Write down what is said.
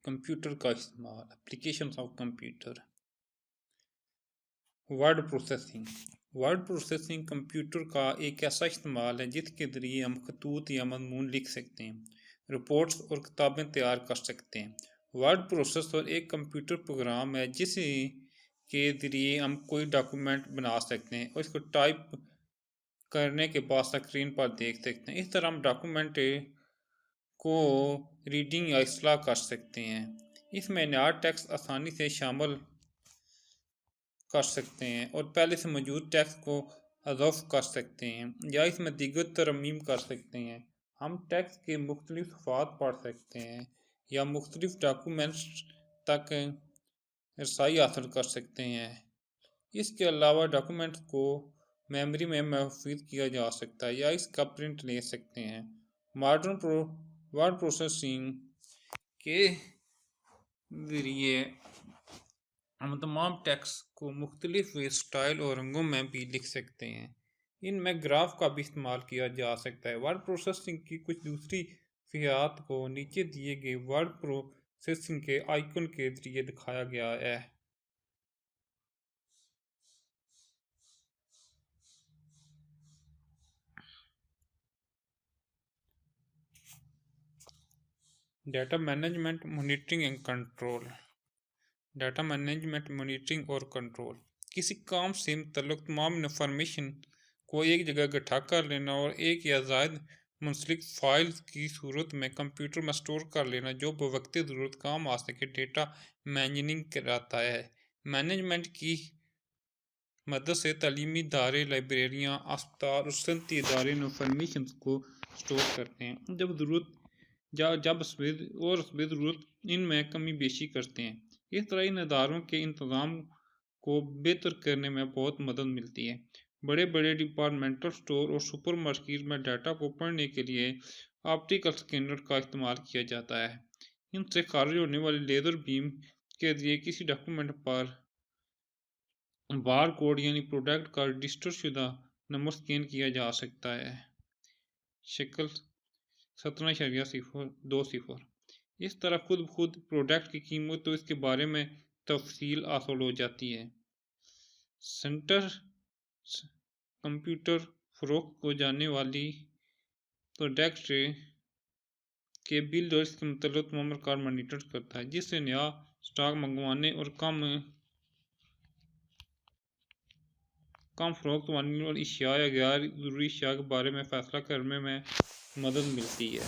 Computer का इस्तेमाल, applications of computer. Word processing computer का एक ऐसा इस्तेमाल है जिसके ज़रिए हम खतूत या मज़मून लिख सकते हैं, रिपोर्ट्स और किताबें तैयार कर सकते हैं। वर्ड प्रोसेसर एक कंप्यूटर प्रोग्राम है जिसे के ज़रिए हम कोई डॉक्यूमेंट बना सकते हैं और इसको टाइप करने के बाद स्क्रीन पर देख सकते हैं। इस तरह हम डॉक्यूमेंट को रीडिंग या इस्लाह कर सकते हैं। इसमें नया टेक्स्ट आसानी से शामिल कर सकते हैं और पहले से मौजूद टेक्स्ट को हज़फ कर सकते हैं या इसमें दीगर तरमीम कर सकते हैं। हम टेक्स्ट के मुख्तलिफ सफ़ात पढ़ सकते हैं या मुख्तलिफ डॉक्यूमेंट्स तक रसाई हासिल कर सकते हैं। इसके अलावा डॉक्यूमेंट्स को मेमोरी में महफूज किया जा सकता है या इसका प्रिंट ले सकते हैं। वर्ड प्रोसेसिंग के ज़रिए हम तमाम टेक्स्ट को मुख्तलिफ स्टाइल और रंगों में भी लिख सकते हैं। इनमें ग्राफ का भी इस्तेमाल किया जा सकता है। वर्ड प्रोसेसिंग की कुछ दूसरी फ़ियात को नीचे दिए गए वर्ड प्रोसेसिंग के आइकन के ज़रिए दिखाया गया है। Data management, monitoring and control. Data management, monitoring और कंट्रोल किसी काम से मुतल्लिक़ तमाम इंफॉर्मेशन को एक जगह इकट्ठा कर लेना और एक या ज़ायद मुंसलिक फाइल्स की सूरत में कंप्यूटर में स्टोर कर लेना जो बवक्त ज़रूरत काम आ सके डेटा मैनेजिंग कराता है। मैनेजमेंट की मदद से तालीमी इदारे, लाइब्रेरियाँ, अस्पताल और सनती इदारे इंफॉर्मेशन को स्टोर करते हैं जब ज़रूरत इनमें कमी बेशी करते हैं। इस तरह इन इदारों के इंतज़ाम को बेहतर करने में बहुत मदद मिलती है। बड़े बड़े डिपार्टमेंटल स्टोर और सुपर मार्केट में डाटा को पढ़ने के लिए ऑप्टिकल स्कैनर का इस्तेमाल किया जाता है। इनसे खारिज होने वाली लेज़र बीम के जरिए किसी डॉक्यूमेंट पर बार कोड यानी प्रोडक्ट का रजिस्टर शुदा नंबर स्कैन किया जा सकता है। शक्ल 17.020। इस तरह खुद प्रोडक्ट की कीमत तो इसके बारे में तफसील हासिल हो जाती है। सेंटर कंप्यूटर फरोख्त को जाने वाली प्रोडक्ट के बिल और इसके मुतल्लिक़ तमाम कार मॉनिटर करता है जिससे नया स्टॉक मंगवाने और कम फरोख्त होने वाली अशिया या गैर ज़रूरी अशिया के बारे में फ़ैसला करने में मदद मिलती है।